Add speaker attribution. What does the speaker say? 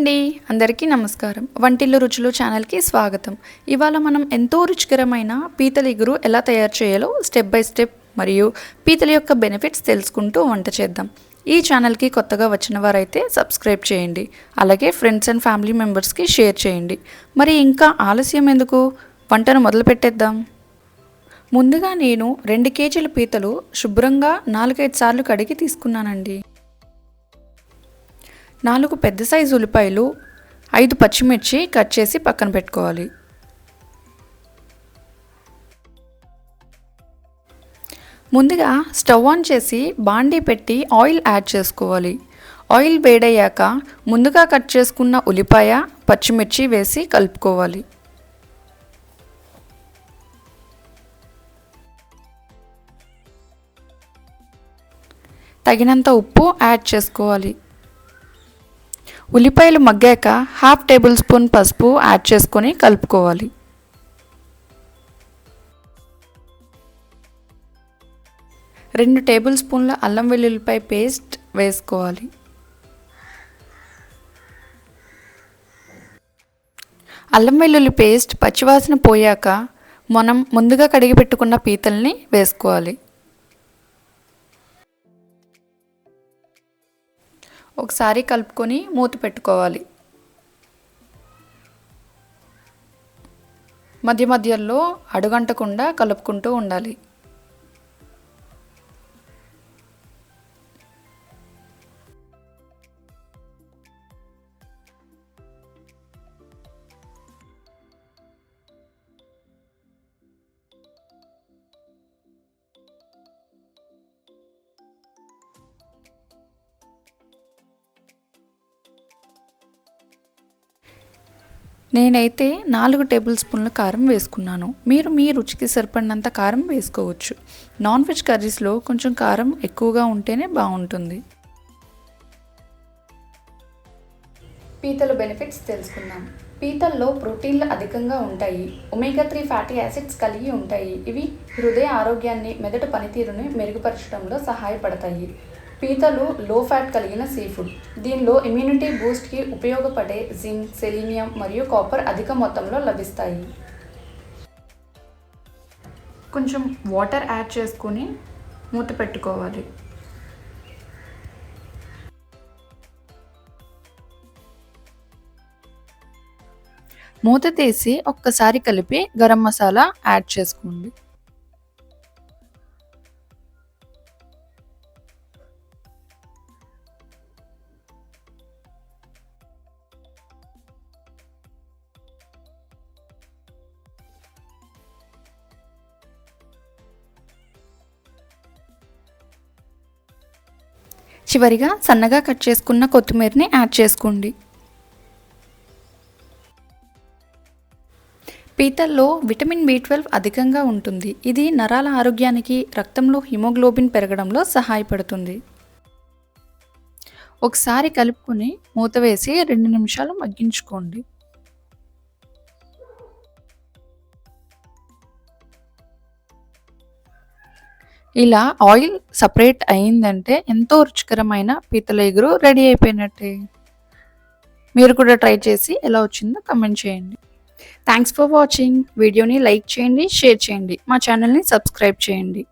Speaker 1: అండి. అందరికీ నమస్కారం. వంటిల్లు రుచులు ఛానల్‌కి స్వాగతం. ఇవాళ మనం ఎంతో రుచికరమైన పీతల ఇగురు ఎలా తయారు చేయాలో స్టెప్ బై స్టెప్ మరియు పీతల యొక్క బెనిఫిట్స్ తెలుసుకుంటూ వంట చేద్దాం. ఈ ఛానల్‌కి కొత్తగా వచ్చిన వారైతే సబ్స్క్రైబ్ చేయండి. అలాగే ఫ్రెండ్స్ అండ్ ఫ్యామిలీ మెంబర్స్‌కి షేర్ చేయండి. మరి ఇంకా ఆలస్యం ఎందుకు? వంటను మొదలుపెట్టేద్దాం. ముందుగా నేను 2 కేజీల పీతలు శుభ్రంగా 4-5 సార్లు కడిగి తీసుకున్నానండి. 4 పెద్ద సైజు ఉల్లిపాయలు, 5 పచ్చిమిర్చి కట్ చేసి పక్కన పెట్టుకోవాలి. ముందుగా స్టవ్ ఆన్ చేసి బాండీ పెట్టి ఆయిల్ యాడ్ చేసుకోవాలి. ఆయిల్ వేడయ్యాక ముందుగా కట్ చేసుకున్న ఉల్లిపాయ, పచ్చిమిర్చి వేసి కలుపుకోవాలి. తగినంత ఉప్పు యాడ్ చేసుకోవాలి. ఉల్లిపాయలు మగ్గాక హాఫ్ టేబుల్ స్పూన్ పసుపు యాడ్ చేసుకొని కలుపుకోవాలి. రెండు టేబుల్ స్పూన్ల అల్లం వెల్లుల్లిపాయ పేస్ట్ వేసుకోవాలి. అల్లం వెల్లుల్లి పేస్ట్ పచ్చివాసన పోయాక మనం ముందుగా కడిగి పెట్టుకున్న పీతల్ని వేసుకోవాలి. ఒకసారి కలుపుకొని మూత పెట్టుకోవాలి. మధ్య మధ్యలో అడుగంటకుండా కలుపుకుంటూ ఉండాలి. నేనైతే 4 టేబుల్ స్పూన్ల కారం వేసుకున్నాను. మీరు మీ రుచికి సరిపడినంత కారం వేసుకోవచ్చు. నాన్ వెజ్ కర్రీస్లో కొంచెం కారం ఎక్కువగా ఉంటేనే బాగుంటుంది. పీతల బెనిఫిట్స్ తెలుసుకుందాం. పీతల్లో ప్రోటీన్లు అధికంగా ఉంటాయి. ఒమేగా 3 ఫ్యాటీ యాసిడ్స్ కలిగి ఉంటాయి. ఇవి హృదయ ఆరోగ్యాన్ని, మెదడు పనితీరుని మెరుగుపరచడంలో సహాయపడతాయి. పీతలు లో ఫ్యాట్ కలిగిన సీ ఫుడ్. దీనిలో ఇమ్యూనిటీ బూస్ట్కి ఉపయోగపడే జింక్, సెలీనియం మరియు కాపర్ అధిక మొత్తంలో లభిస్తాయి. కొంచెం వాటర్ యాడ్ చేసుకొని మూత పెట్టుకోవాలి. మూత తీసి ఒక్కసారి కలిపి గరం మసాలా యాడ్ చేసుకోండి. చివరిగా సన్నగా కట్ చేసుకున్న కొత్తిమీరని యాడ్ చేసుకోండి. పీతల్లో విటమిన్ B12 అధికంగా ఉంటుంది. ఇది నరాల ఆరోగ్యానికి, రక్తంలో హిమోగ్లోబిన్ పెరగడంలో సహాయపడుతుంది. ఒకసారి కలుపుకొని మూత వేసి 2 నిమిషాలు మగ్గించుకోండి. ఇలా ఆయిల్ సపరేట్ అయిందంటే ఎంతో రుచికరమైన పీతల ఇగురు రెడీ అయిపోయినట్టే. మీరు కూడా ట్రై చేసి ఎలా వచ్చిందో కమెంట్ చేయండి. Thanks for watching. వీడియోని లైక్ చేయండి, షేర్ చేయండి. మా ఛానల్ని సబ్స్క్రైబ్ చేయండి.